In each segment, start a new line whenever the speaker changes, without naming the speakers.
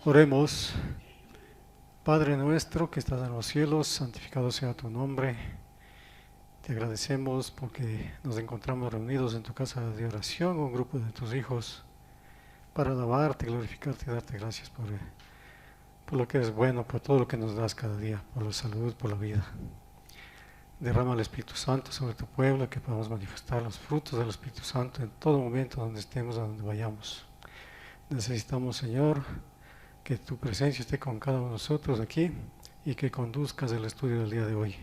Oremos. Padre nuestro que estás en los cielos, santificado sea tu nombre. Te agradecemos porque nos encontramos reunidos en tu casa de oración, un grupo de tus hijos, para alabarte, glorificarte y darte gracias por lo que eres bueno, por todo lo que nos das cada día, por la salud, por la vida. Derrama el Espíritu Santo sobre tu pueblo, que podamos manifestar los frutos del Espíritu Santo en todo momento donde estemos, a donde vayamos. Necesitamos, Señor, que tu presencia esté con cada uno de nosotros aquí y que conduzcas el estudio del día de hoy.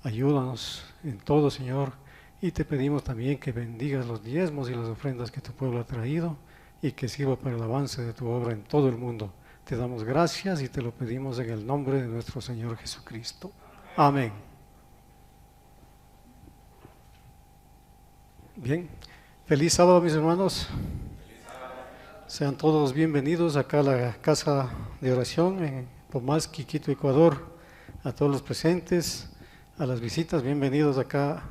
Ayúdanos en todo, Señor, y te pedimos también que bendigas los diezmos y las ofrendas que tu pueblo ha traído y que sirva para el avance de tu obra en todo el mundo. Te damos gracias y te lo pedimos en el nombre de nuestro Señor Jesucristo. Amén. Bien, feliz sábado, mis hermanos. Sean todos bienvenidos acá a la casa de oración en Pomasqui, Quito, Ecuador. A todos los presentes, a las visitas, bienvenidos acá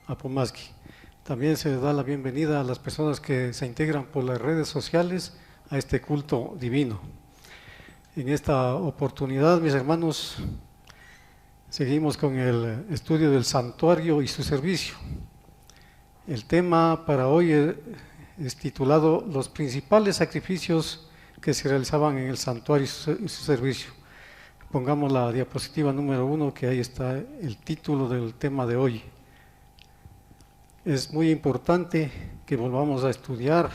a Pomasqui. También se les da la bienvenida a las personas que se integran por las redes sociales a este culto divino. En esta oportunidad, mis hermanos, seguimos con el estudio del santuario y su servicio. El tema para hoy es titulado Los principales sacrificios que se realizaban en el santuario y su servicio. Pongamos la diapositiva número 1, que ahí está el título del tema de hoy. Es muy importante que volvamos a estudiar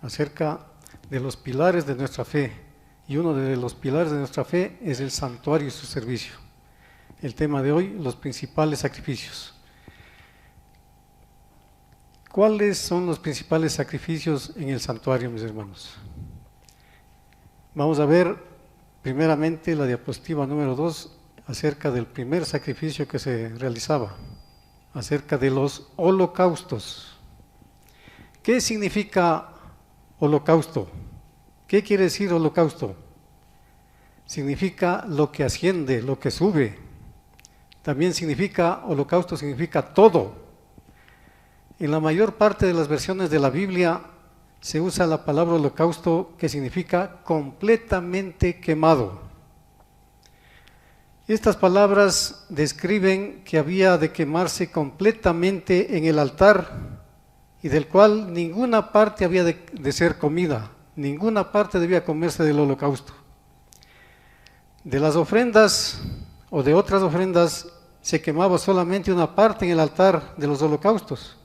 acerca de los pilares de nuestra fe, y uno de los pilares de nuestra fe es el santuario y su servicio. El tema de hoy, los principales sacrificios. ¿Cuáles son los principales sacrificios en el santuario, mis hermanos? Vamos a ver primeramente la diapositiva número 2 acerca del primer sacrificio que se realizaba, acerca de los holocaustos. ¿Qué significa holocausto? ¿Qué quiere decir holocausto? Significa lo que asciende, lo que sube. También significa, holocausto significa todo. En la mayor parte de las versiones de la Biblia se usa la palabra holocausto, que significa completamente quemado. Estas palabras describen que había de quemarse completamente en el altar y del cual ninguna parte había de ser comida, ninguna parte debía comerse del holocausto. De las ofrendas o de otras ofrendas se quemaba solamente una parte en el altar de los holocaustos.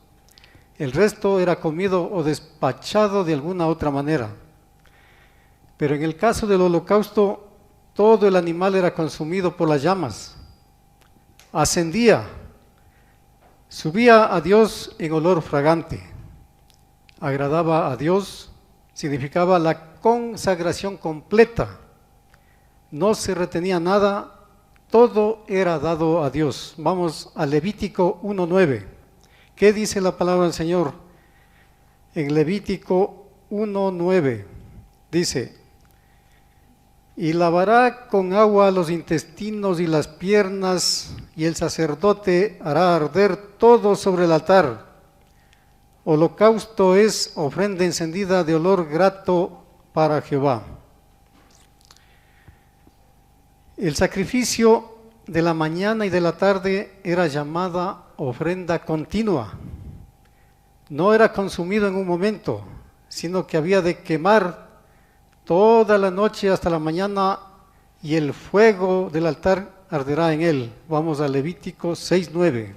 El resto era comido o despachado de alguna otra manera. Pero en el caso del holocausto, todo el animal era consumido por las llamas. Ascendía, subía a Dios en olor fragante. Agradaba a Dios, significaba la consagración completa. No se retenía nada, todo era dado a Dios. Vamos a Levítico 1:9. ¿Qué dice la palabra del Señor? En Levítico 1:9 dice: y lavará con agua los intestinos y las piernas, y el sacerdote hará arder todo sobre el altar. Holocausto es ofrenda encendida de olor grato para Jehová. El sacrificio de la mañana y de la tarde era llamada ofrenda continua. No era consumido en un momento, sino que había de quemar toda la noche hasta la mañana, y el fuego del altar arderá en él. Vamos a Levítico 6:9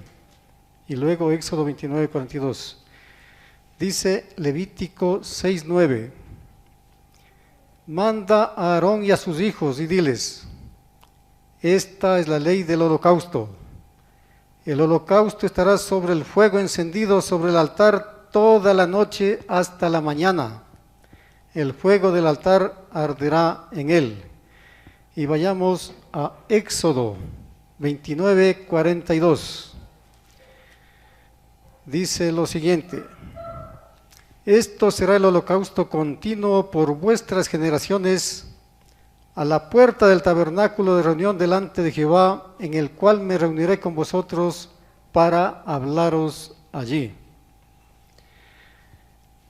y luego Éxodo 29:42. Dice Levítico 6:9: manda a Aarón y a sus hijos y diles: esta es la ley del holocausto. El holocausto estará sobre el fuego encendido sobre el altar toda la noche hasta la mañana. El fuego del altar arderá en él. Y vayamos a Éxodo 29:42. Dice lo siguiente: esto será el holocausto continuo por vuestras generaciones, a la puerta del tabernáculo de reunión delante de Jehová, en el cual me reuniré con vosotros para hablaros allí.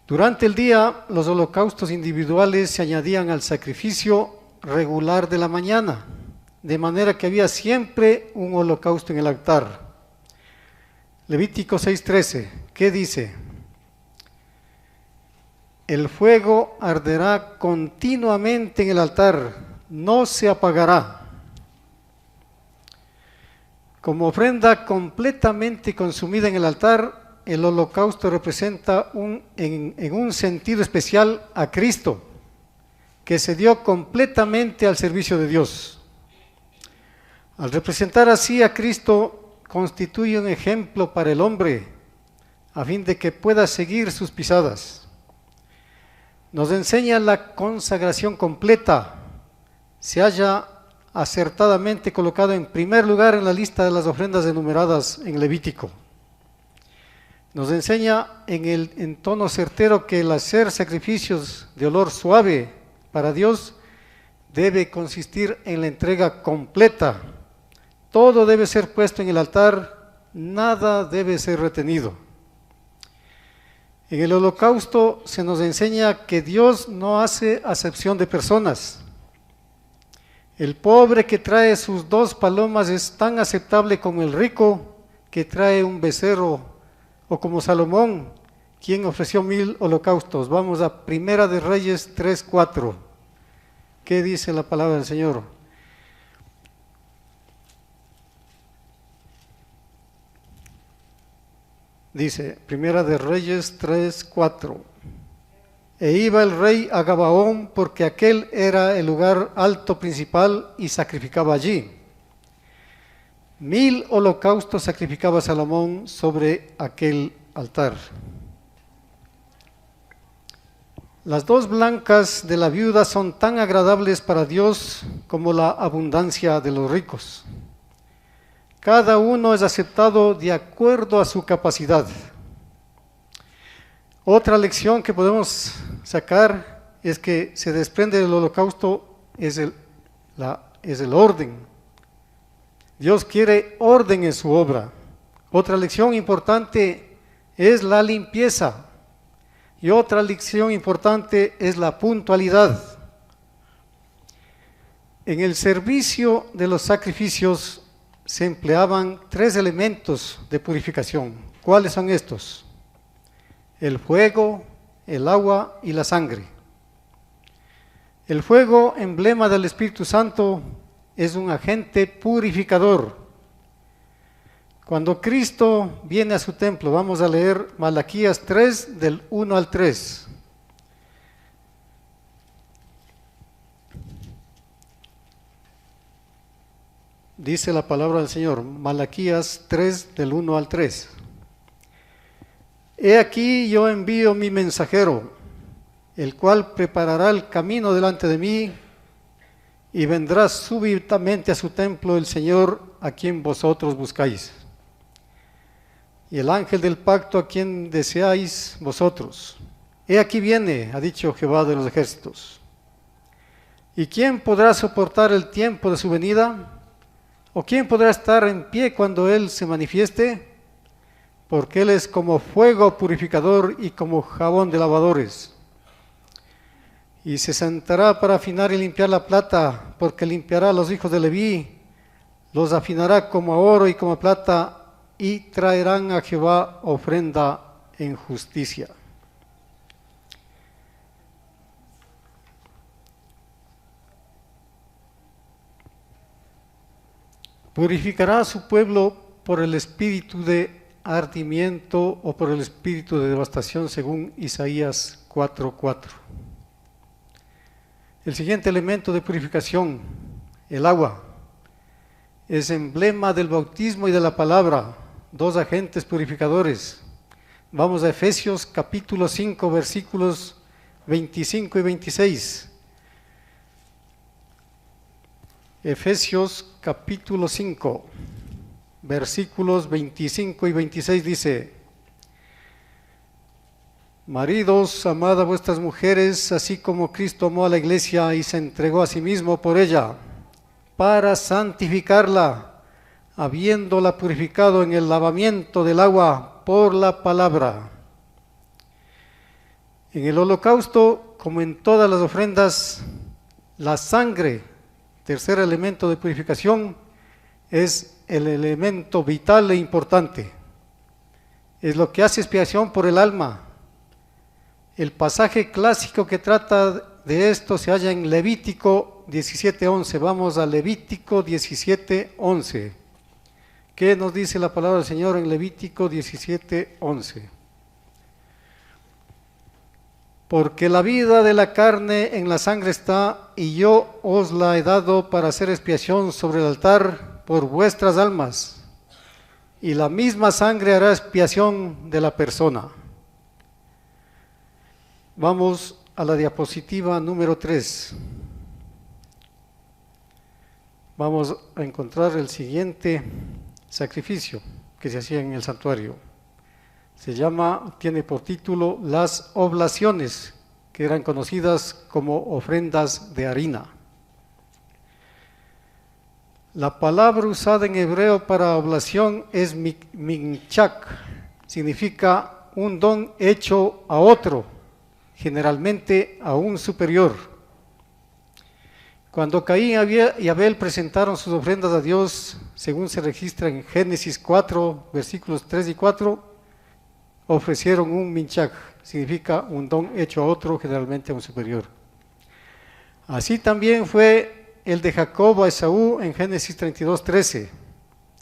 Durante el día, los holocaustos individuales se añadían al sacrificio regular de la mañana, de manera que había siempre un holocausto en el altar. Levítico 6:13, ¿qué dice? El fuego arderá continuamente en el altar, no se apagará. Como ofrenda completamente consumida en el altar, el holocausto representa en un sentido especial a Cristo, que se dio completamente al servicio de Dios. Al representar así a Cristo, constituye un ejemplo para el hombre, a fin de que pueda seguir sus pisadas. Nos enseña la consagración completa, se halla acertadamente colocado en primer lugar en la lista de las ofrendas enumeradas en Levítico. Nos enseña en tono certero que el hacer sacrificios de olor suave para Dios debe consistir en la entrega completa. Todo debe ser puesto en el altar, nada debe ser retenido. En el holocausto se nos enseña que Dios no hace acepción de personas. El pobre que trae sus 2 palomas es tan aceptable como el rico que trae un becerro, o como Salomón, quien ofreció 1000 holocaustos. Vamos a Primera de Reyes 3:4. ¿Qué dice la palabra del Señor? Dice, Primera de Reyes 3:4. E iba el rey a Gabaón, porque aquel era el lugar alto principal, y sacrificaba allí. 1000 holocaustos sacrificaba Salomón sobre aquel altar. Las 2 blancas de la viuda son tan agradables para Dios como la abundancia de los ricos. Cada uno es aceptado de acuerdo a su capacidad. Otra lección que podemos sacar es que se desprende del holocausto es el orden. Dios quiere orden en su obra. Otra lección importante es la limpieza. Y otra lección importante es la puntualidad. En el servicio de los sacrificios se empleaban 3 elementos de purificación. ¿Cuáles son estos? El fuego, el agua y la sangre. El fuego, emblema del Espíritu Santo, es un agente purificador. Cuando Cristo viene a su templo, vamos a leer Malaquías 3, del 1 al 3. Dice la palabra del Señor, Malaquías 3, del 1 al 3. He aquí yo envío mi mensajero, el cual preparará el camino delante de mí, y vendrá súbitamente a su templo el Señor a quien vosotros buscáis. Y el ángel del pacto a quien deseáis vosotros. He aquí viene, ha dicho Jehová de los ejércitos. ¿Y quién podrá soportar el tiempo de su venida? ¿O quién podrá estar en pie cuando Él se manifieste? Porque Él es como fuego purificador y como jabón de lavadores. Y se sentará para afinar y limpiar la plata, porque limpiará a los hijos de Leví, los afinará como a oro y como a plata, y traerán a Jehová ofrenda en justicia. Purificará a su pueblo por el espíritu de ardimiento o por el espíritu de devastación, según Isaías 4:4. El siguiente elemento de purificación, el agua, es emblema del bautismo y de la palabra, 2 agentes purificadores. Vamos a Efesios capítulo 5, versículos 25 y 26. Efesios capítulo 5, versículos 25 y 26 dice: Maridos, amad a vuestras mujeres, así como Cristo amó a la iglesia y se entregó a sí mismo por ella, para santificarla, habiéndola purificado en el lavamiento del agua por la palabra. En el holocausto, como en todas las ofrendas, La sangre, tercer elemento de purificación, es el elemento vital e importante. Es lo que hace expiación por el alma. El pasaje clásico que trata de esto se halla en Levítico 17:11. Vamos a Levítico 17:11. ¿Qué nos dice la palabra del Señor en Levítico 17:11? Porque la vida de la carne en la sangre está, y yo os la he dado para hacer expiación sobre el altar por vuestras almas, y la misma sangre hará expiación de la persona. Vamos a la diapositiva número 3. Vamos a encontrar el siguiente sacrificio que se hacía en el santuario. Tiene por título las oblaciones, que eran conocidas como ofrendas de harina. La palabra usada en hebreo para oblación es minchak, significa un don hecho a otro, generalmente a un superior. Cuando Caín y Abel presentaron sus ofrendas a Dios, según se registra en Génesis 4, versículos 3 y 4, ofrecieron un minchak, significa un don hecho a otro, generalmente a un superior. Así también fue el de Jacob a Esaú en Génesis 32:13.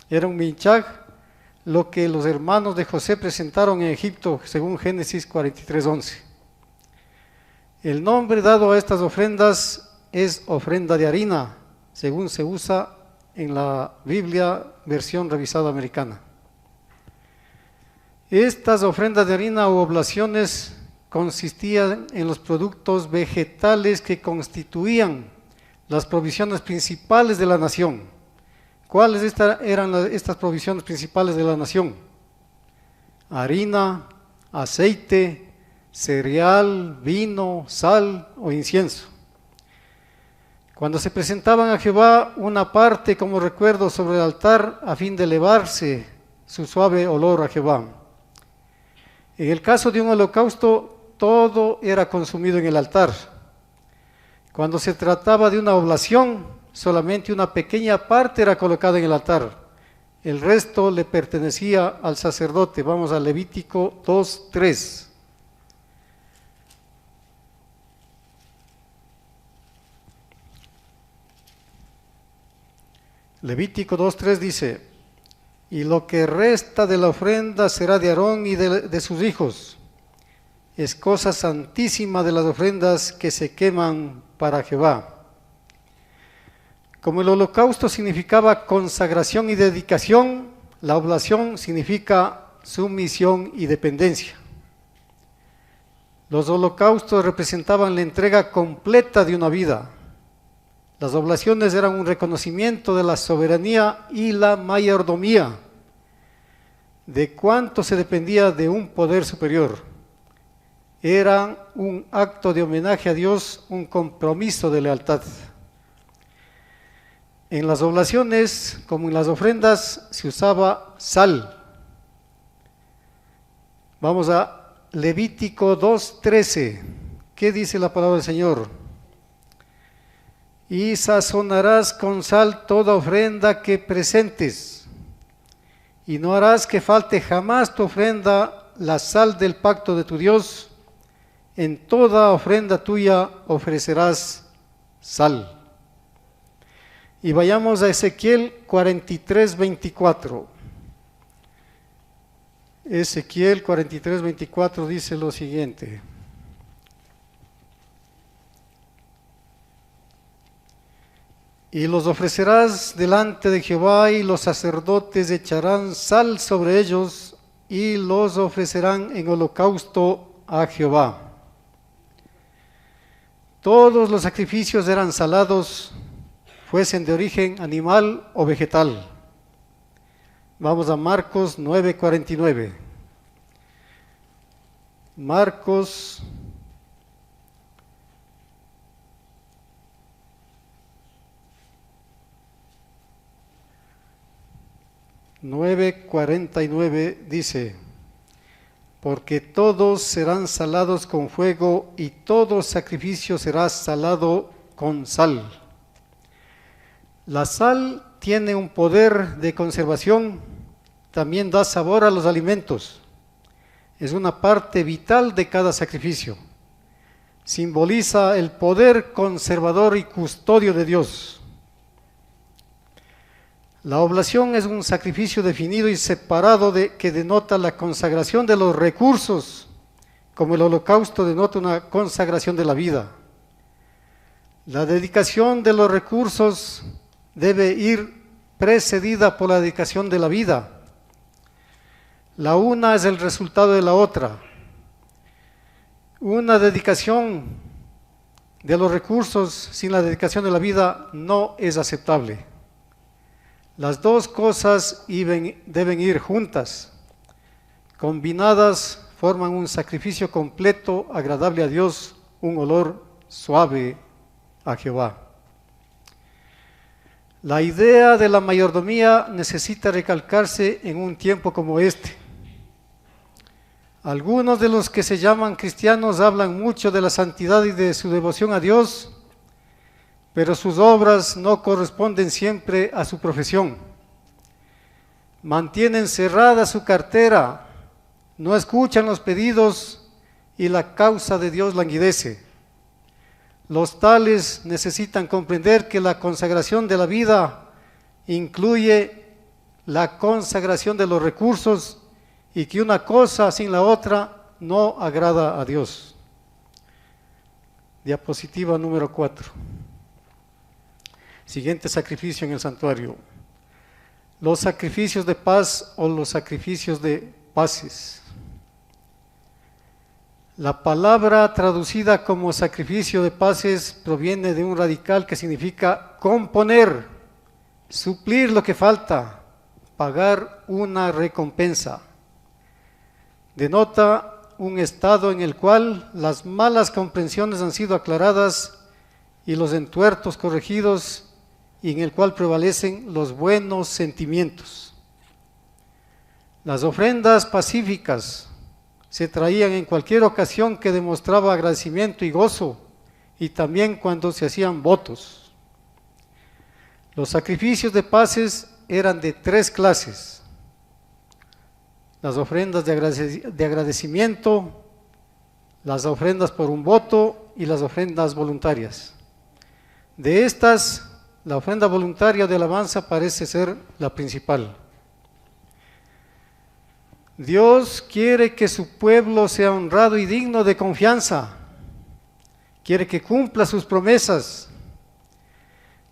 Era un minchak, lo que los hermanos de José presentaron en Egipto, según Génesis 43:11. El nombre dado a estas ofrendas es ofrenda de harina, según se usa en la Biblia versión revisada americana. Estas ofrendas de harina o oblaciones consistían en los productos vegetales que constituían las provisiones principales de la nación. ¿Cuáles eran estas provisiones principales de la nación? Harina, aceite, cereal, vino, sal o incienso. Cuando se presentaban a Jehová una parte como recuerdo sobre el altar a fin de elevarse su suave olor a Jehová. En el caso de un holocausto, todo era consumido en el altar. Cuando se trataba de una oblación, solamente una pequeña parte era colocada en el altar. El resto le pertenecía al sacerdote. Vamos a Levítico 2:3. Levítico 2:3 dice: y lo que resta de la ofrenda será de Aarón y de sus hijos. Es cosa santísima de las ofrendas que se queman para Jehová. Como el holocausto significaba consagración y dedicación, la oblación significa sumisión y dependencia. Los holocaustos representaban la entrega completa de una vida. Las oblaciones eran un reconocimiento de la soberanía y la mayordomía, de cuánto se dependía de un poder superior. Eran un acto de homenaje a Dios, un compromiso de lealtad. En las oblaciones, como en las ofrendas, se usaba sal. Vamos a Levítico 2:13. ¿Qué dice la palabra del Señor? Y sazonarás con sal toda ofrenda que presentes, y no harás que falte jamás tu ofrenda la sal del pacto de tu Dios. En toda ofrenda tuya ofrecerás sal. Y vayamos a Ezequiel 43:24. Ezequiel 43:24 dice lo siguiente: y los ofrecerás delante de Jehová, y los sacerdotes echarán sal sobre ellos, y los ofrecerán en holocausto a Jehová. Todos los sacrificios eran salados, fuesen de origen animal o vegetal. Vamos a Marcos 9:49. Marcos 9:49 dice: porque todos serán salados con fuego, y todo sacrificio será salado con sal. La sal tiene un poder de conservación, también da sabor a los alimentos. Es una parte vital de cada sacrificio. Simboliza el poder conservador y custodio de Dios. La oblación es un sacrificio definido y separado que denota la consagración de los recursos, como el holocausto denota una consagración de la vida. La dedicación de los recursos debe ir precedida por la dedicación de la vida. La una es el resultado de la otra. Una dedicación de los recursos sin la dedicación de la vida no es aceptable. Las dos cosas deben ir juntas. Combinadas forman un sacrificio completo, agradable a Dios, un olor suave a Jehová. La idea de la mayordomía necesita recalcarse en un tiempo como este. Algunos de los que se llaman cristianos hablan mucho de la santidad y de su devoción a Dios, pero sus obras no corresponden siempre a su profesión. Mantienen cerrada su cartera, no escuchan los pedidos y la causa de Dios languidece. Los tales necesitan comprender que la consagración de la vida incluye la consagración de los recursos y que una cosa sin la otra no agrada a Dios. Diapositiva número 4. Siguiente sacrificio en el santuario. Los sacrificios de paz o los sacrificios de paces. La palabra traducida como sacrificio de paces proviene de un radical que significa componer, suplir lo que falta, pagar una recompensa. Denota un estado en el cual las malas comprensiones han sido aclaradas y los entuertos corregidos, y en el cual prevalecen los buenos sentimientos. Las ofrendas pacíficas se traían en cualquier ocasión que demostraba agradecimiento y gozo, y también cuando se hacían votos. Los sacrificios de paces eran de 3 clases: las ofrendas de agradecimiento, las ofrendas por un voto y las ofrendas voluntarias. De estas, la ofrenda voluntaria de alabanza parece ser la principal. Dios quiere que su pueblo sea honrado y digno de confianza. Quiere que cumpla sus promesas.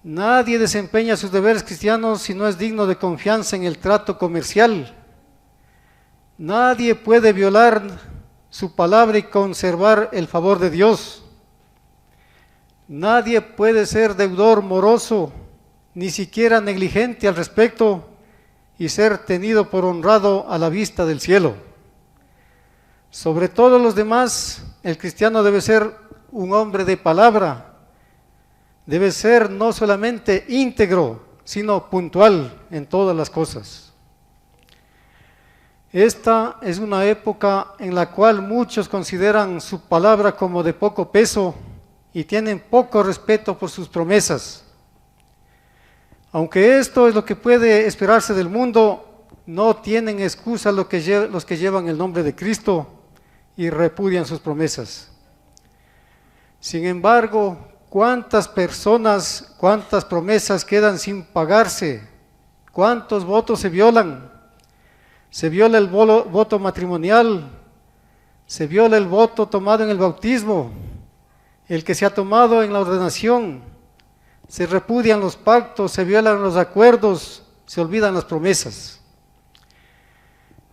Nadie desempeña sus deberes cristianos si no es digno de confianza en el trato comercial. Nadie puede violar su palabra y conservar el favor de Dios. Nadie puede ser deudor moroso, ni siquiera negligente al respecto, y ser tenido por honrado a la vista del cielo. Sobre todos los demás, el cristiano debe ser un hombre de palabra, debe ser no solamente íntegro, sino puntual en todas las cosas. Esta es una época en la cual muchos consideran su palabra como de poco peso y tienen poco respeto por sus promesas. Aunque esto es lo que puede esperarse del mundo, no tienen excusa los que llevan el nombre de Cristo y repudian sus promesas. Sin embargo, ¿cuántas personas, cuántas promesas quedan sin pagarse? ¿Cuántos votos se violan? Se viola el voto matrimonial, se viola el voto tomado en el bautismo, el que se ha tomado en la ordenación, se repudian los pactos, se violan los acuerdos, se olvidan las promesas.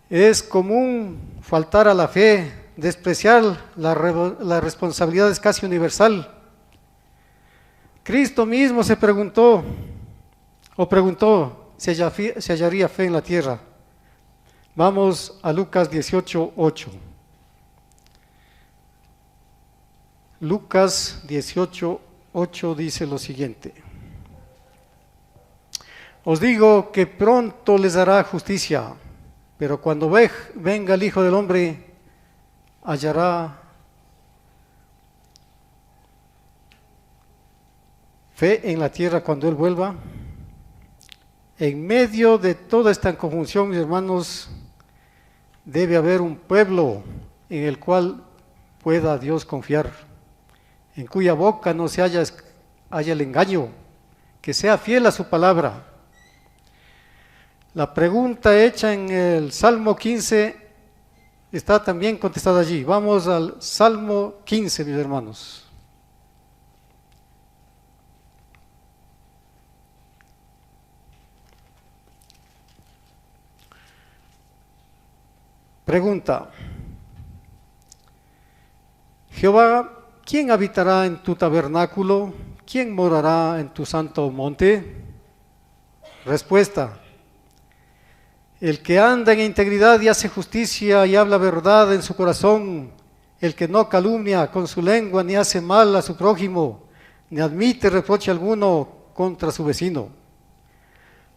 Es común faltar a la fe, despreciar la responsabilidad es casi universal. Cristo mismo se preguntó si hallaría fe en la tierra. Vamos a Lucas 18:8. Lucas 18:8 dice lo siguiente: Os digo que pronto les hará justicia, pero cuando venga el Hijo del Hombre, hallará fe en la tierra cuando Él vuelva. En medio de toda esta conjunción, mis hermanos, debe haber un pueblo en el cual pueda Dios confiar, en cuya boca no se haya el engaño, que sea fiel a su palabra. La pregunta hecha en el Salmo 15 está también contestada allí. Vamos al Salmo 15, mis hermanos. Pregunta: Jehová, ¿quién habitará en tu tabernáculo? ¿Quién morará en tu santo monte? Respuesta: el que anda en integridad y hace justicia y habla verdad en su corazón, el que no calumnia con su lengua ni hace mal a su prójimo, ni admite reproche alguno contra su vecino.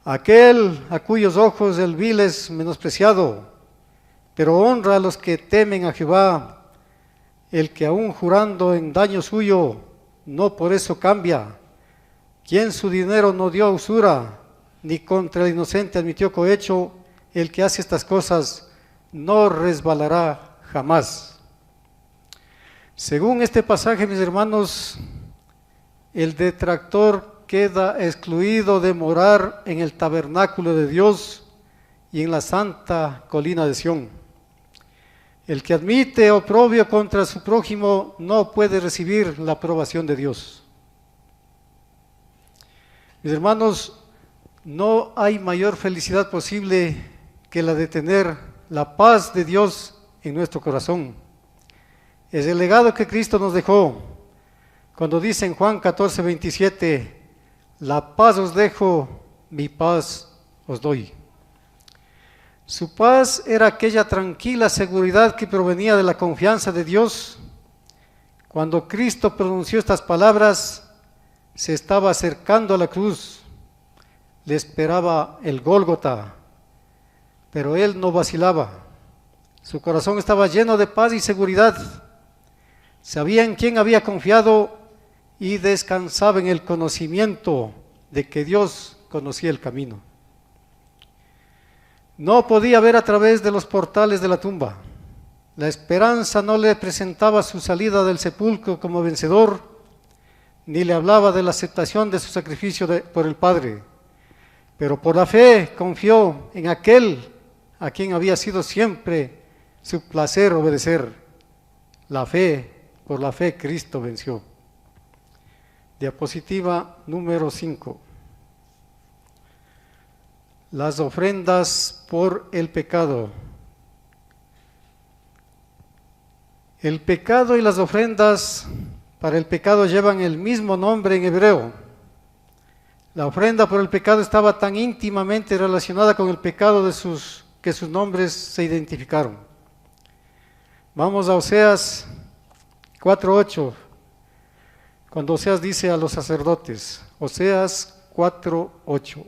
Aquel a cuyos ojos el vil es menospreciado, pero honra a los que temen a Jehová, el que aún jurando en daño suyo, no por eso cambia, quien su dinero no dio a usura, ni contra el inocente admitió cohecho, el que hace estas cosas no resbalará jamás. Según este pasaje, mis hermanos, el detractor queda excluido de morar en el tabernáculo de Dios y en la santa colina de Sión. El que admite oprobio contra su prójimo no puede recibir la aprobación de Dios. Mis hermanos, no hay mayor felicidad posible que la de tener la paz de Dios en nuestro corazón. Es el legado que Cristo nos dejó cuando dice en Juan 14:27, la paz os dejo, mi paz os doy. Su paz era aquella tranquila seguridad que provenía de la confianza de Dios. Cuando Cristo pronunció estas palabras, se estaba acercando a la cruz, le esperaba el Gólgota, pero Él no vacilaba. Su corazón estaba lleno de paz y seguridad. Sabía en quién había confiado y descansaba en el conocimiento de que Dios conocía el camino. No podía ver a través de los portales de la tumba. La esperanza no le presentaba su salida del sepulcro como vencedor, ni le hablaba de la aceptación de su sacrificio por el Padre. Pero por la fe confió en aquel a quien había sido siempre su placer obedecer. Por la fe Cristo venció. Diapositiva número 5. Las ofrendas por el pecado. El pecado y las ofrendas para el pecado llevan el mismo nombre en hebreo. La ofrenda por el pecado estaba tan íntimamente relacionada con el pecado que sus nombres se identificaron. Vamos a Oseas 4:8, cuando Oseas dice a los sacerdotes, Oseas 4:8.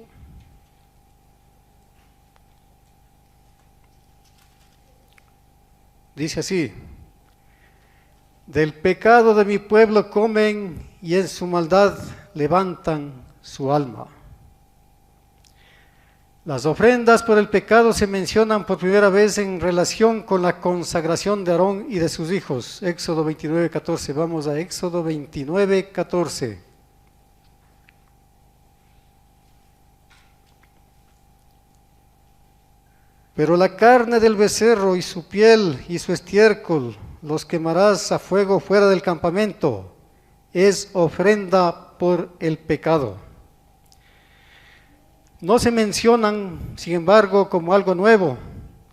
Dice así: del pecado de mi pueblo comen y en su maldad levantan su alma. Las ofrendas por el pecado se mencionan por primera vez en relación con la consagración de Aarón y de sus hijos. Éxodo 29:14. Vamos a Éxodo 29:14. Pero la carne del becerro y su piel y su estiércol los quemarás a fuego fuera del campamento. Es ofrenda por el pecado. No se mencionan, sin embargo, como algo nuevo.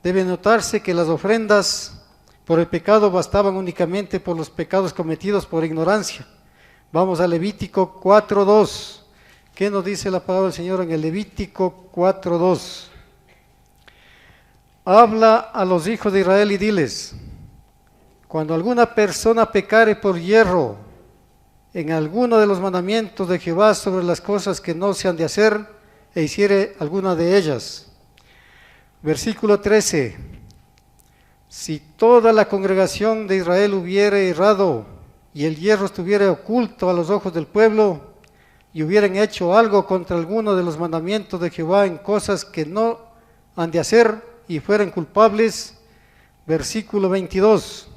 Debe notarse que las ofrendas por el pecado bastaban únicamente por los pecados cometidos por ignorancia. Vamos a Levítico 4:2. ¿Qué nos dice la palabra del Señor en el Levítico 4:2? Habla a los hijos de Israel y diles: cuando alguna persona pecare por hierro en alguno de los mandamientos de Jehová sobre las cosas que no se han de hacer, e hiciere alguna de ellas. Versículo 13. Si toda la congregación de Israel hubiere errado y el hierro estuviera oculto a los ojos del pueblo, y hubieren hecho algo contra alguno de los mandamientos de Jehová en cosas que no han de hacer y fueren culpables. Versículo 22.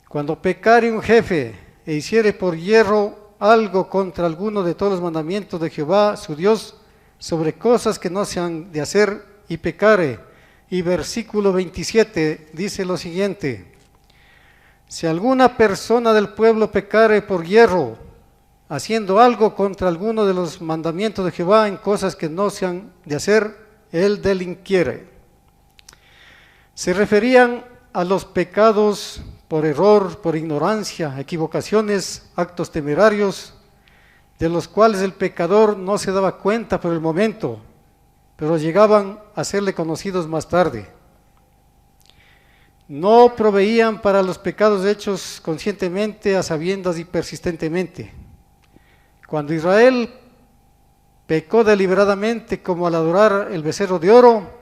Cuando pecare un jefe e hiciere por hierro algo contra alguno de todos los mandamientos de Jehová su Dios sobre cosas que no se han de hacer y pecare. Y versículo 27 dice lo siguiente: si alguna persona del pueblo pecare por hierro, haciendo algo contra alguno de los mandamientos de Jehová en cosas que no se han de hacer, él delinquiere. Se referían a los pecados por error, por ignorancia, equivocaciones, actos temerarios, de los cuales el pecador no se daba cuenta por el momento, pero llegaban a serle conocidos más tarde. No proveían para los pecados hechos conscientemente, a sabiendas y persistentemente. Cuando Israel pecó deliberadamente, como al adorar el becerro de oro,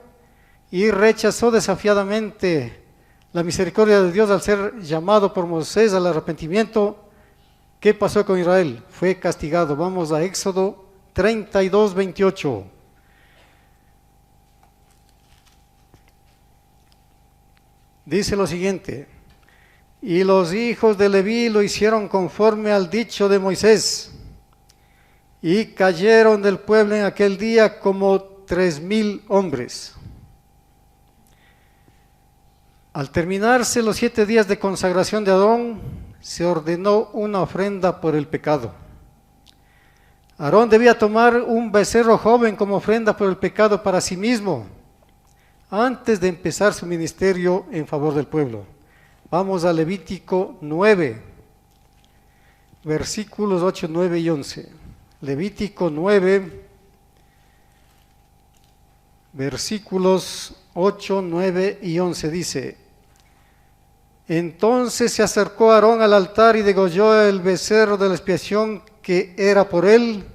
y rechazó desafiadamente la misericordia de Dios al ser llamado por Moisés al arrepentimiento, ¿qué pasó con Israel? Fue castigado. Vamos a Éxodo 32, 28. Dice lo siguiente: y los hijos de Leví lo hicieron conforme al dicho de Moisés, y cayeron del pueblo en aquel día como 3,000 hombres. Al terminarse los 7 días de consagración de Aarón, se ordenó una ofrenda por el pecado. Aarón debía tomar un becerro joven como ofrenda por el pecado para sí mismo, antes de empezar su ministerio en favor del pueblo. Vamos a Levítico 9, versículos 8, 9 y 11. Levítico 9, versículos 8, 9 y 11 dice: entonces se acercó Aarón al altar y degolló el becerro de la expiación que era por él,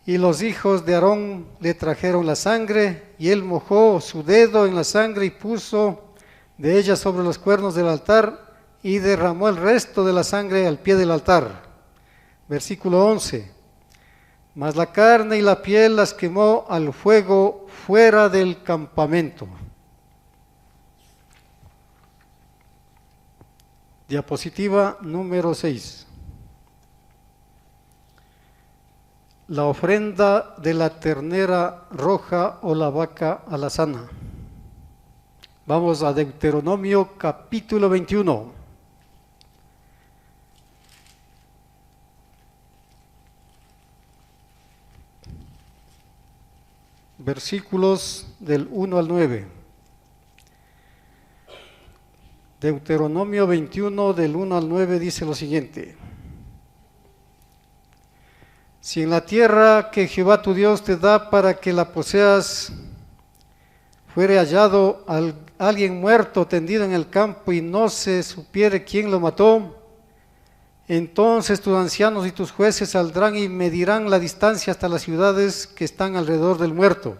y los hijos de Aarón le trajeron la sangre, y él mojó su dedo en la sangre y puso de ella sobre los cuernos del altar, y derramó el resto de la sangre al pie del altar. Versículo 11. Mas la carne y la piel las quemó al fuego fuera del campamento. Diapositiva número 6. La ofrenda de la ternera roja o la vaca alazana. Vamos a Deuteronomio capítulo 21. Versículos del 1 al 9. Deuteronomio 21 del 1 al 9 dice lo siguiente: si en la tierra que Jehová tu Dios te da para que la poseas fuere hallado alguien muerto tendido en el campo y no se supiere quién lo mató, entonces tus ancianos y tus jueces saldrán y medirán la distancia hasta las ciudades que están alrededor del muerto.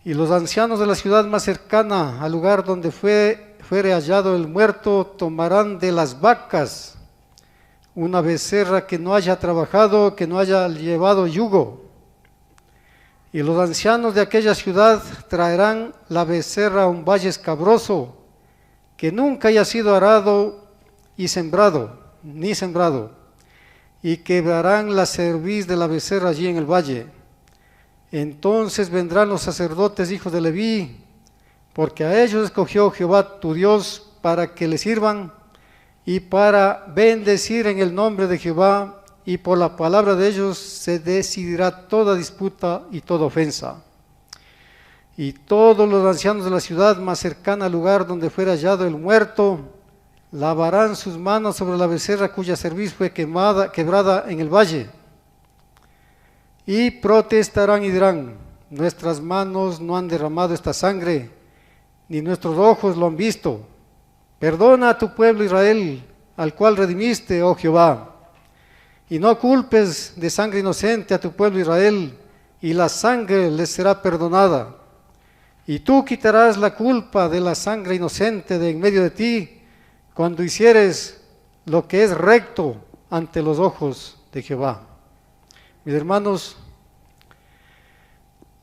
Y los ancianos de la ciudad más cercana al lugar donde fuere hallado el muerto tomarán de las vacas una becerra que no haya trabajado, que no haya llevado yugo. Y los ancianos de aquella ciudad traerán la becerra a un valle escabroso, que nunca haya sido arado y sembrado, ni sembrado, y quebrarán la cerviz de la becerra allí en el valle. Entonces vendrán los sacerdotes hijos de Leví, porque a ellos escogió Jehová tu Dios para que le sirvan y para bendecir en el nombre de Jehová, y por la palabra de ellos se decidirá toda disputa y toda ofensa. Y todos los ancianos de la ciudad más cercana al lugar donde fuera hallado el muerto lavarán sus manos sobre la becerra cuya cerviz fue quebrada en el valle, y protestarán y dirán: nuestras manos no han derramado esta sangre, ni nuestros ojos lo han visto. Perdona a tu pueblo Israel, al cual redimiste, oh Jehová, y no culpes de sangre inocente a tu pueblo Israel, y la sangre les será perdonada. Y tú quitarás la culpa de la sangre inocente de en medio de ti, cuando hicieres lo que es recto ante los ojos de Jehová. Mis hermanos,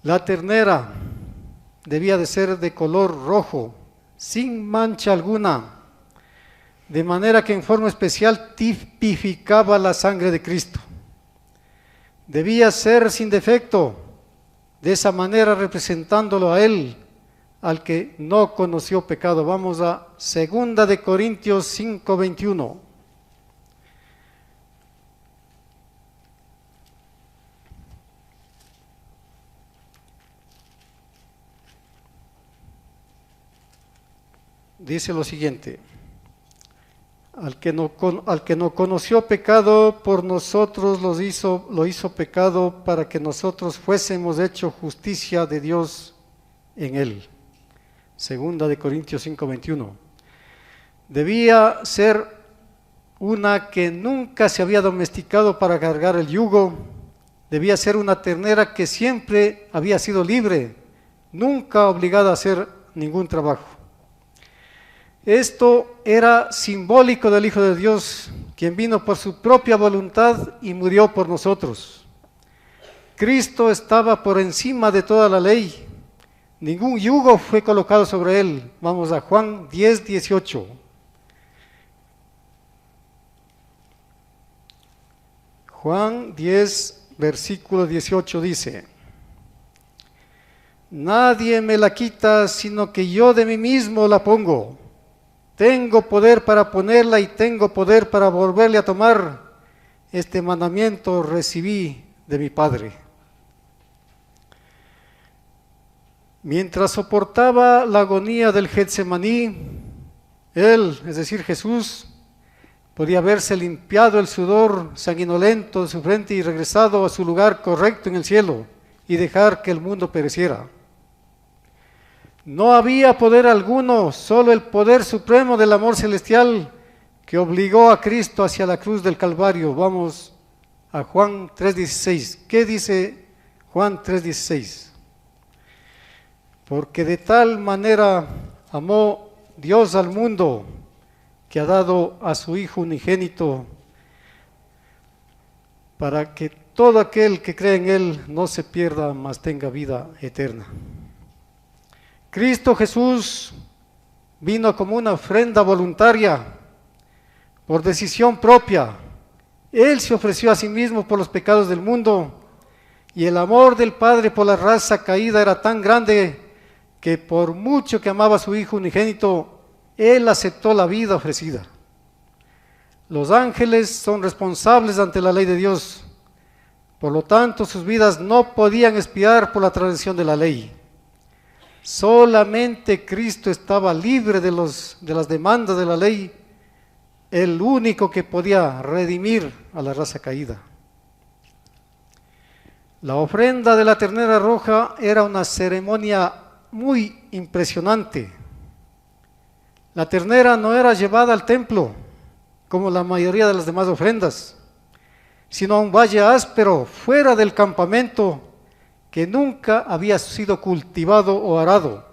la ternera debía de ser de color rojo, sin mancha alguna, de manera que en forma especial tipificaba la sangre de Cristo. Debía ser sin defecto, de esa manera representándolo a Él, al que no conoció pecado. Vamos a 2 de Corintios 5:21. Dice lo siguiente: al que no conoció pecado, por nosotros lo hizo pecado, para que nosotros fuésemos hecho justicia de Dios en él. 2 de Corintios 5:21. Debía ser una que nunca se había domesticado para cargar el yugo. Debía ser una ternera que siempre había sido libre, nunca obligada a hacer ningún trabajo. Esto era simbólico del Hijo de Dios, quien vino por su propia voluntad y murió por nosotros. Cristo estaba por encima de toda la ley. Ningún yugo fue colocado sobre él. Vamos a Juan 10:18. Juan 10, versículo 18 dice: nadie me la quita, sino que yo de mí mismo la pongo. Tengo poder para ponerla y tengo poder para volverle a tomar. Este mandamiento recibí de mi Padre. Mientras soportaba la agonía del Getsemaní, él, es decir, Jesús, podía haberse limpiado el sudor sanguinolento de su frente y regresado a su lugar correcto en el cielo y dejar que el mundo pereciera. No había poder alguno, solo el poder supremo del amor celestial que obligó a Cristo hacia la cruz del Calvario. Vamos a Juan 3:16. ¿Qué dice Juan 3:16? Porque de tal manera amó Dios al mundo, que ha dado a su Hijo unigénito, para que todo aquel que cree en Él no se pierda, mas tenga vida eterna. Cristo Jesús vino como una ofrenda voluntaria, por decisión propia. Él se ofreció a sí mismo por los pecados del mundo, y el amor del Padre por la raza caída era tan grande que por mucho que amaba a su Hijo unigénito, Él aceptó la vida ofrecida. Los ángeles son responsables ante la ley de Dios, por lo tanto sus vidas no podían expiar por la transgresión de la ley. Solamente Cristo estaba libre de las demandas de la ley, el único que podía redimir a la raza caída. La ofrenda de la ternera roja era una ceremonia muy impresionante. La ternera no era llevada al templo, como la mayoría de las demás ofrendas, sino a un valle áspero, fuera del campamento, que nunca había sido cultivado o arado.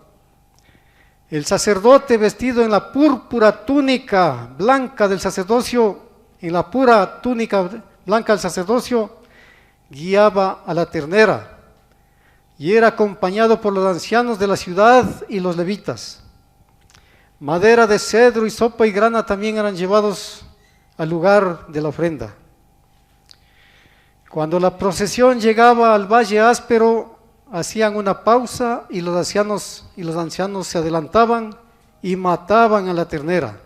El sacerdote, vestido en la púrpura túnica blanca del sacerdocio, en la pura túnica blanca del sacerdocio, guiaba a la ternera y era acompañado por los ancianos de la ciudad y los levitas. Madera de cedro y sopa y grana también eran llevados al lugar de la ofrenda. Cuando la procesión llegaba al valle áspero, hacían una pausa y los ancianos se adelantaban y mataban a la ternera.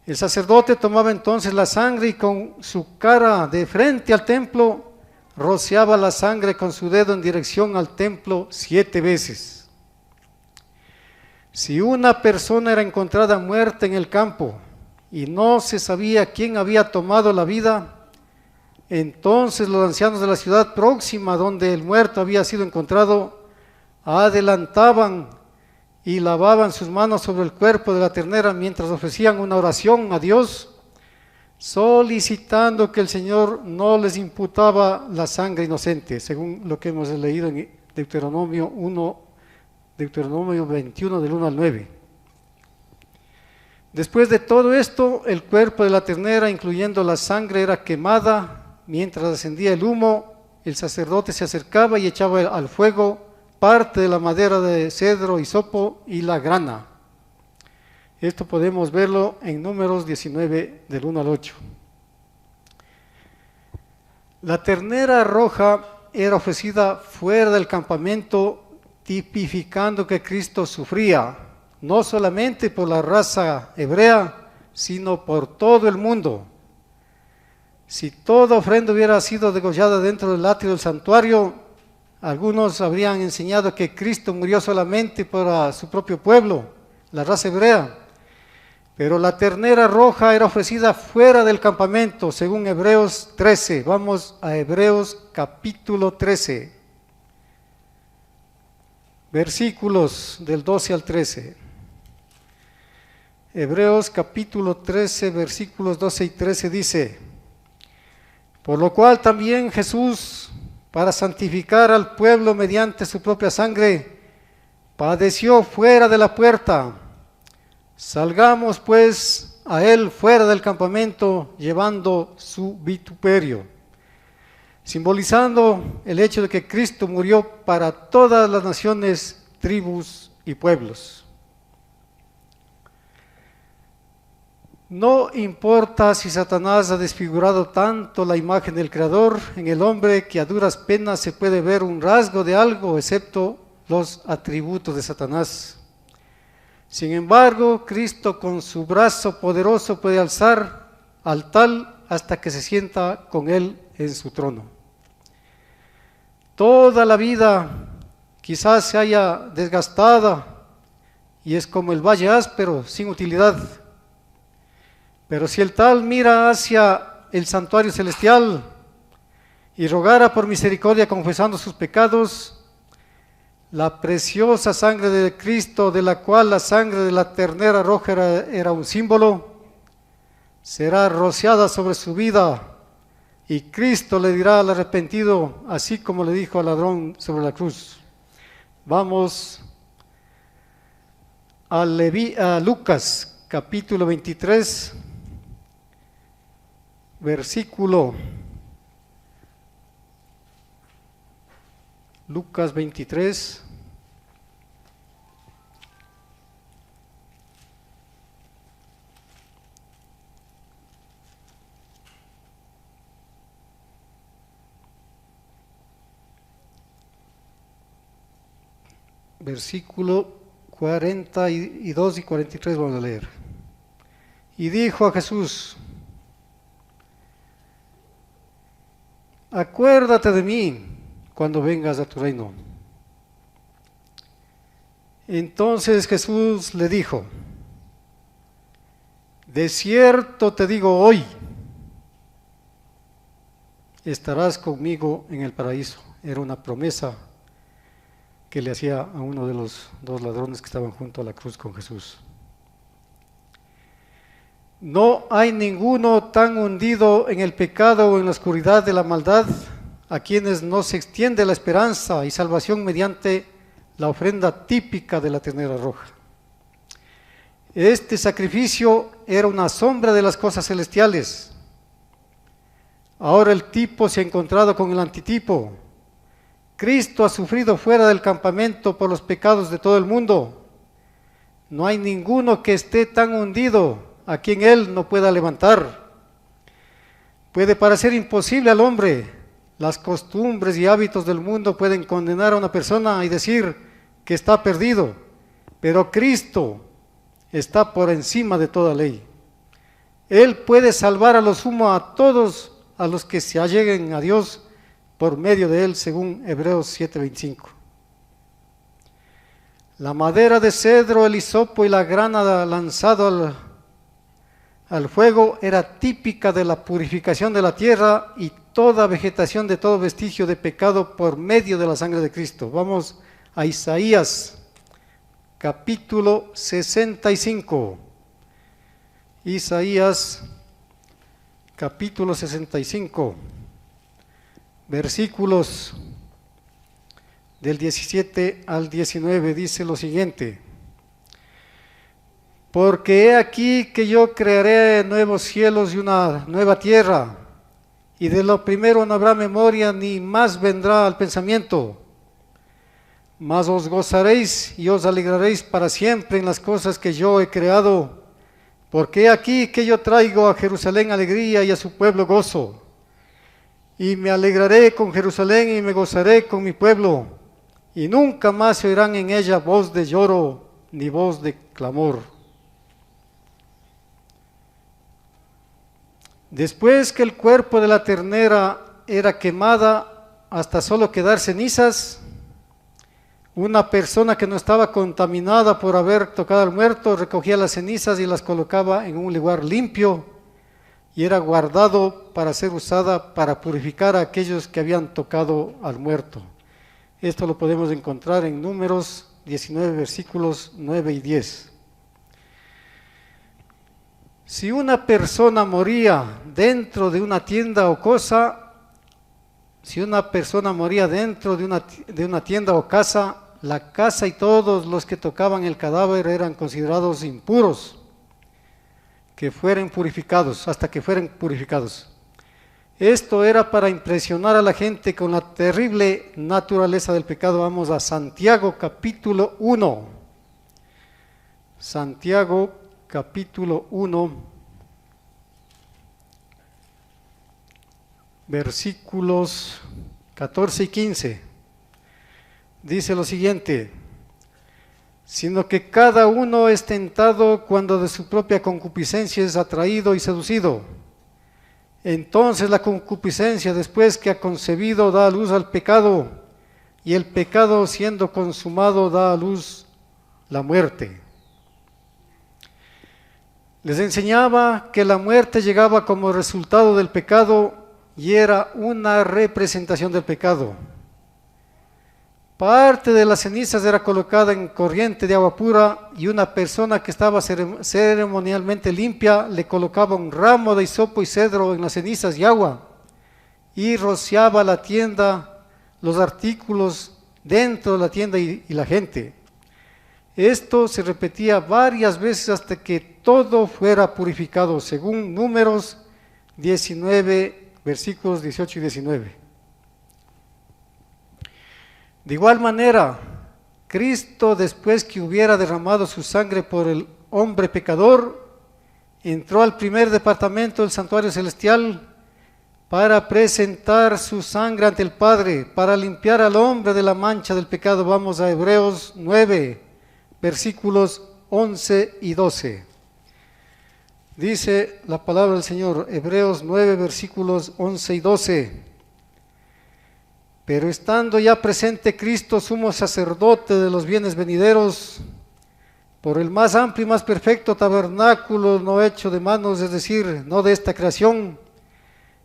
El sacerdote tomaba entonces la sangre y con su cara de frente al templo rociaba la sangre con su dedo en dirección al templo 7 veces. Si una persona era encontrada muerta en el campo y no se sabía quién había tomado la vida, entonces los ancianos de la ciudad próxima donde el muerto había sido encontrado adelantaban y lavaban sus manos sobre el cuerpo de la ternera mientras ofrecían una oración a Dios, solicitando que el Señor no les imputaba la sangre inocente, según lo que hemos leído en Deuteronomio 21 del 1 al 9. Después de todo esto, el cuerpo de la ternera, incluyendo la sangre, era quemada. Mientras ascendía el humo, el sacerdote se acercaba y echaba al fuego parte de la madera de cedro, hisopo y la grana. Esto podemos verlo en Números 19, del 1 al 8. La ternera roja era ofrecida fuera del campamento, tipificando que Cristo sufría, no solamente por la raza hebrea, sino por todo el mundo. Si toda ofrenda hubiera sido degollada dentro del atrio del santuario, algunos habrían enseñado que Cristo murió solamente por su propio pueblo, la raza hebrea. Pero la ternera roja era ofrecida fuera del campamento, según Hebreos 13. Vamos a Hebreos capítulo 13, versículos del 12 al 13. Hebreos capítulo 13, versículos 12 y 13 dice: por lo cual también Jesús, para santificar al pueblo mediante su propia sangre, padeció fuera de la puerta. Salgamos pues a él fuera del campamento, llevando su vituperio, simbolizando el hecho de que Cristo murió para todas las naciones, tribus y pueblos. No importa si Satanás ha desfigurado tanto la imagen del Creador en el hombre que a duras penas se puede ver un rasgo de algo excepto los atributos de Satanás. Sin embargo, Cristo con su brazo poderoso puede alzar al tal hasta que se sienta con él en su trono. Toda la vida quizás se haya desgastada y es como el valle áspero, sin utilidad. Pero si el tal mira hacia el santuario celestial y rogara por misericordia confesando sus pecados, la preciosa sangre de Cristo, de la cual la sangre de la ternera roja era un símbolo, será rociada sobre su vida y Cristo le dirá al arrepentido, así como le dijo al ladrón sobre la cruz. Vamos a Lucas capítulo 23, versículo Lucas 23, versículo 42 y 43 vamos a leer. Y dijo a Jesús: acuérdate de mí cuando vengas a tu reino. Entonces Jesús le dijo: de cierto te digo, hoy estarás conmigo en el paraíso. Era una promesa que le hacía a uno de los dos ladrones que estaban junto a la cruz con Jesús. No hay ninguno tan hundido en el pecado o en la oscuridad de la maldad a quienes no se extiende la esperanza y salvación mediante la ofrenda típica de la ternera roja. Este sacrificio era una sombra de las cosas celestiales. Ahora el tipo se ha encontrado con el antitipo. Cristo ha sufrido fuera del campamento por los pecados de todo el mundo. No hay ninguno que esté tan hundido a quien Él no pueda levantar. Puede parecer imposible al hombre. Las costumbres y hábitos del mundo pueden condenar a una persona y decir que está perdido, pero Cristo está por encima de toda ley. Él puede salvar a lo sumo a todos a los que se alleguen a Dios por medio de Él, según Hebreos 7:25. La madera de cedro, el hisopo y la grana lanzado al fuego era típica de la purificación de la tierra y toda vegetación de todo vestigio de pecado por medio de la sangre de Cristo. Vamos a Isaías capítulo 65. Isaías capítulo 65, versículos del 17 al 19, dice lo siguiente: Porque he aquí que yo crearé nuevos cielos y una nueva tierra, y de lo primero no habrá memoria, ni más vendrá al pensamiento. Mas os gozaréis y os alegraréis para siempre en las cosas que yo he creado, porque he aquí que yo traigo a Jerusalén alegría y a su pueblo gozo. Y me alegraré con Jerusalén y me gozaré con mi pueblo, y nunca más se oirán en ella voz de lloro ni voz de clamor. Después que el cuerpo de la ternera era quemada hasta solo quedar cenizas, una persona que no estaba contaminada por haber tocado al muerto recogía las cenizas y las colocaba en un lugar limpio y era guardado para ser usada para purificar a aquellos que habían tocado al muerto. Esto lo podemos encontrar en Números 19, versículos 9 y 10. Si una persona moría dentro de una tienda o cosa, la casa y todos los que tocaban el cadáver eran considerados impuros, hasta que fueran purificados. Esto era para impresionar a la gente con la terrible naturaleza del pecado. Vamos a Santiago capítulo 1. Santiago capítulo 1, versículos 14 y 15. Dice lo siguiente: sino que cada uno es tentado cuando de su propia concupiscencia es atraído y seducido. Entonces la concupiscencia, después que ha concebido, da a luz al pecado, y el pecado, siendo consumado, da a luz la muerte. Les enseñaba que la muerte llegaba como resultado del pecado y era una representación del pecado. Parte de las cenizas era colocada en corriente de agua pura, y una persona que estaba ceremonialmente limpia le colocaba un ramo de hisopo y cedro en las cenizas y agua, y rociaba la tienda, los artículos dentro de la tienda y la gente. Esto se repetía varias veces hasta que todo fuera purificado, según Números 19, versículos 18 y 19. De igual manera, Cristo, después que hubiera derramado su sangre por el hombre pecador, entró al primer departamento del santuario celestial para presentar su sangre ante el Padre, para limpiar al hombre de la mancha del pecado. Vamos a Hebreos 9, versículos 11 y 12. Dice la palabra del Señor, Hebreos 9, versículos 11 y 12. Pero estando ya presente Cristo, sumo sacerdote de los bienes venideros, por el más amplio y más perfecto tabernáculo no hecho de manos, es decir, no de esta creación,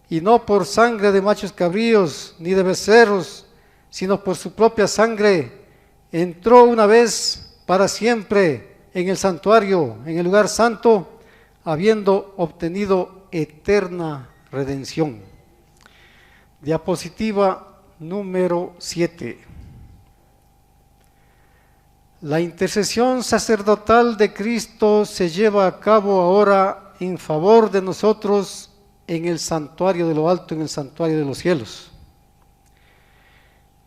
y no por sangre de machos cabríos ni de becerros, sino por su propia sangre, entró una vez para siempre en el santuario, en el lugar santo, habiendo obtenido eterna redención. Diapositiva número 7. La intercesión sacerdotal de Cristo se lleva a cabo ahora en favor de nosotros en el santuario de lo alto, en el santuario de los cielos.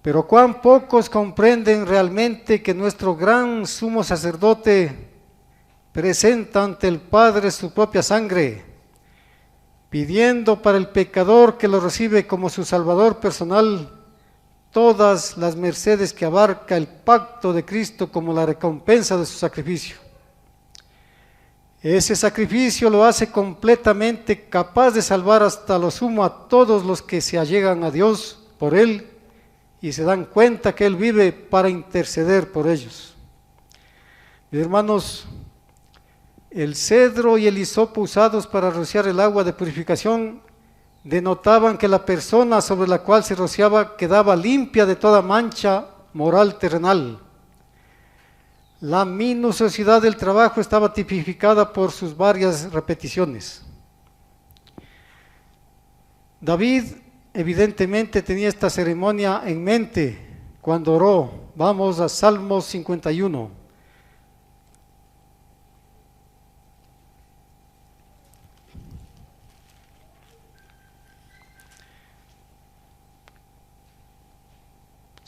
Pero cuán pocos comprenden realmente que nuestro gran sumo sacerdote presenta ante el Padre su propia sangre, pidiendo para el pecador que lo recibe como su Salvador personal todas las mercedes que abarca el pacto de Cristo como la recompensa de su sacrificio. Ese sacrificio lo hace completamente capaz de salvar hasta lo sumo a todos los que se allegan a Dios por Él y se dan cuenta que Él vive para interceder por ellos. Mis hermanos, el cedro y el hisopo usados para rociar el agua de purificación denotaban que la persona sobre la cual se rociaba quedaba limpia de toda mancha moral terrenal. La minuciosidad del trabajo estaba tipificada por sus varias repeticiones. David evidentemente tenía esta ceremonia en mente cuando oró. Vamos a Salmos 51.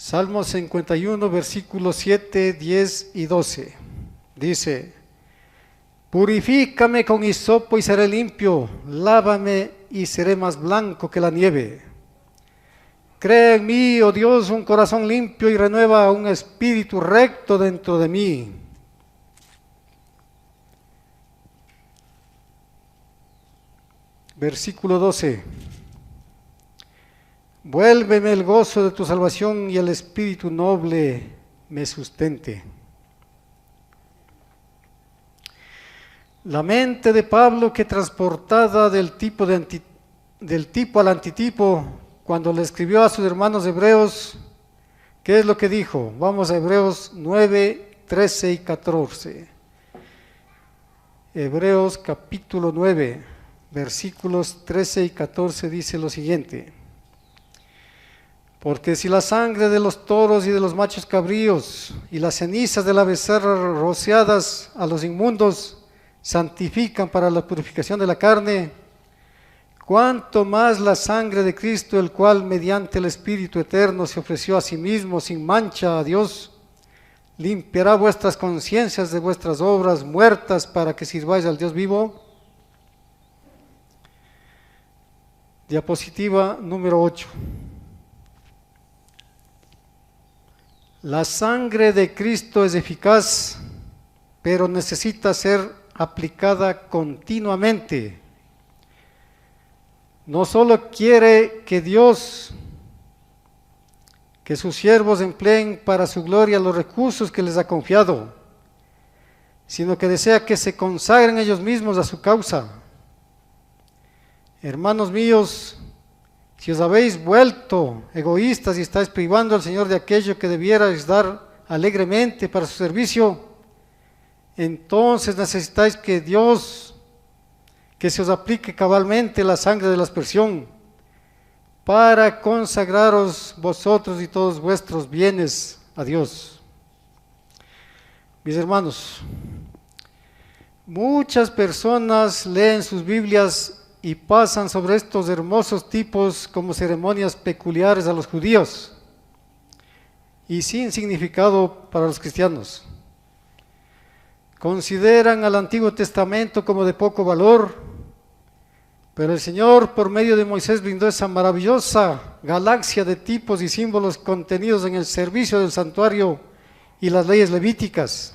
Salmo 51, versículos 7, 10 y 12. Dice: Purifícame con hisopo y seré limpio, lávame y seré más blanco que la nieve. Crea en mí, oh Dios, un corazón limpio y renueva un espíritu recto dentro de mí. Versículo 12. Vuélveme el gozo de tu salvación y el espíritu noble me sustente. La mente de Pablo, que transportada del tipo al antitipo, cuando le escribió a sus hermanos hebreos, ¿qué es lo que dijo? Vamos a Hebreos 9, 13 y 14. Hebreos capítulo 9, versículos 13 y 14 dice lo siguiente: Porque si la sangre de los toros y de los machos cabríos y las cenizas de la becerra rociadas a los inmundos santifican para la purificación de la carne, cuánto más la sangre de Cristo, el cual mediante el Espíritu eterno se ofreció a sí mismo sin mancha a Dios, limpiará vuestras conciencias de vuestras obras muertas para que sirváis al Dios vivo. Diapositiva número 8. La sangre de Cristo es eficaz, pero necesita ser aplicada continuamente. No solo quiere que Dios, que sus siervos empleen para su gloria los recursos que les ha confiado, sino que desea que se consagren ellos mismos a su causa. Hermanos míos, si os habéis vuelto egoístas y estáis privando al Señor de aquello que debierais dar alegremente para su servicio, entonces necesitáis que Dios, que se os aplique cabalmente la sangre de la aspersión, para consagraros vosotros y todos vuestros bienes a Dios. Mis hermanos, muchas personas leen sus Biblias y pasan sobre estos hermosos tipos como ceremonias peculiares a los judíos y sin significado para los cristianos. Consideran al Antiguo Testamento como de poco valor, pero el Señor por medio de Moisés brindó esa maravillosa galaxia de tipos y símbolos contenidos en el servicio del santuario y las leyes levíticas.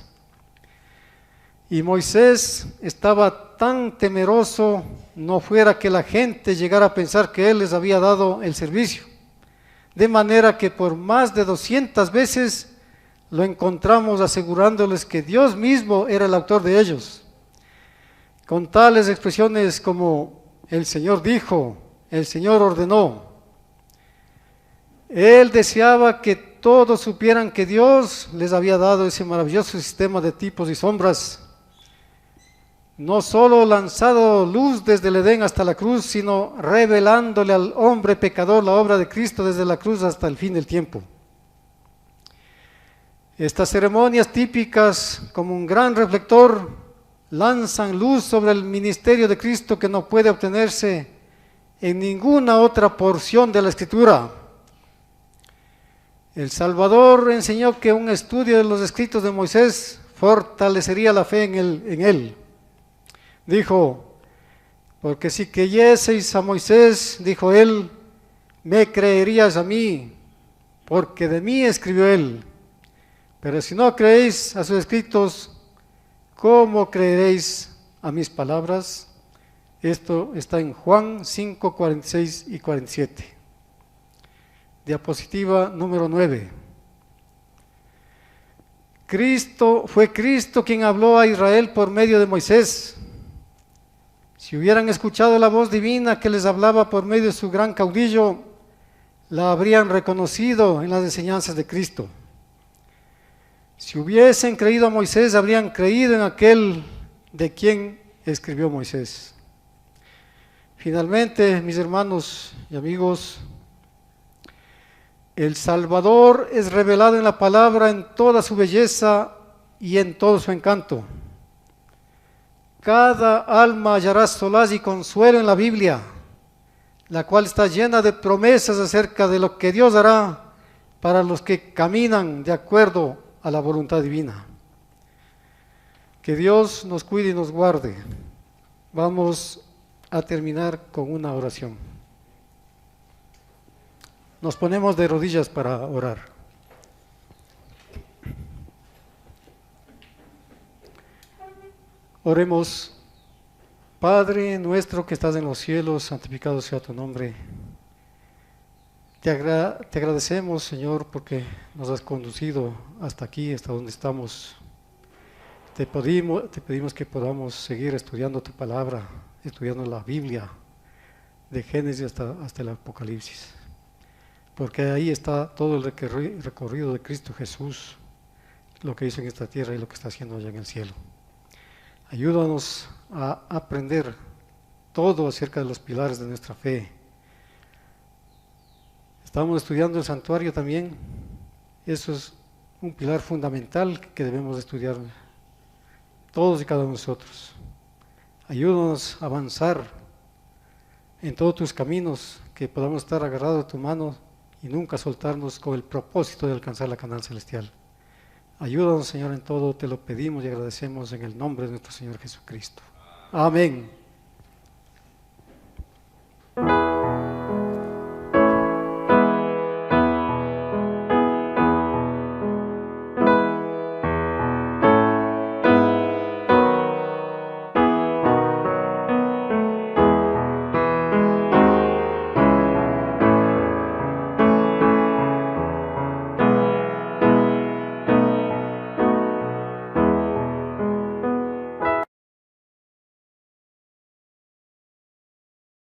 Y Moisés estaba tan temeroso, no fuera que la gente llegara a pensar que él les había dado el servicio, de manera que por más de 200 veces lo encontramos asegurándoles que Dios mismo era el autor de ellos, con tales expresiones como: el Señor dijo, el Señor ordenó. Él deseaba que todos supieran que Dios les había dado ese maravilloso sistema de tipos y sombras, no solo lanzado luz desde el Edén hasta la cruz, sino revelándole al hombre pecador la obra de Cristo desde la cruz hasta el fin del tiempo. Estas ceremonias típicas, como un gran reflector, lanzan luz sobre el ministerio de Cristo que no puede obtenerse en ninguna otra porción de la Escritura. El Salvador enseñó que un estudio de los escritos de Moisés fortalecería la fe en él. Dijo: porque si creyeseis a Moisés, dijo él, me creerías a mí, porque de mí escribió él. Pero si no creéis a sus escritos, ¿cómo creeréis a mis palabras? Esto está en Juan 5, 46 y 47. Diapositiva número 9. Fue Cristo quien habló a Israel por medio de Moisés. Si hubieran escuchado la voz divina que les hablaba por medio de su gran caudillo, la habrían reconocido en las enseñanzas de Cristo. Si hubiesen creído a Moisés, habrían creído en aquel de quien escribió Moisés. Finalmente, mis hermanos y amigos, el Salvador es revelado en la palabra en toda su belleza y en todo su encanto. Cada alma hallará solaz y consuelo en la Biblia, la cual está llena de promesas acerca de lo que Dios hará para los que caminan de acuerdo a la voluntad divina. Que Dios nos cuide y nos guarde. Vamos a terminar con una oración. Nos ponemos de rodillas para orar. Oremos. Padre nuestro que estás en los cielos, santificado sea tu nombre. Te agradecemos, Señor, porque nos has conducido hasta aquí, hasta donde estamos. Te pedimos que podamos seguir estudiando tu palabra, estudiando la Biblia, de Génesis hasta el Apocalipsis. Porque ahí está todo el recorrido de Cristo Jesús, lo que hizo en esta tierra y lo que está haciendo allá en el cielo. Ayúdanos a aprender todo acerca de los pilares de nuestra fe. Estamos estudiando el santuario también. Eso es un pilar fundamental que debemos estudiar todos y cada uno de nosotros. Ayúdanos a avanzar en todos tus caminos, que podamos estar agarrados de tu mano y nunca soltarnos con el propósito de alcanzar la Canaán celestial. Ayúdanos, Señor, en todo, te lo pedimos y agradecemos en el nombre de nuestro Señor Jesucristo. Amén.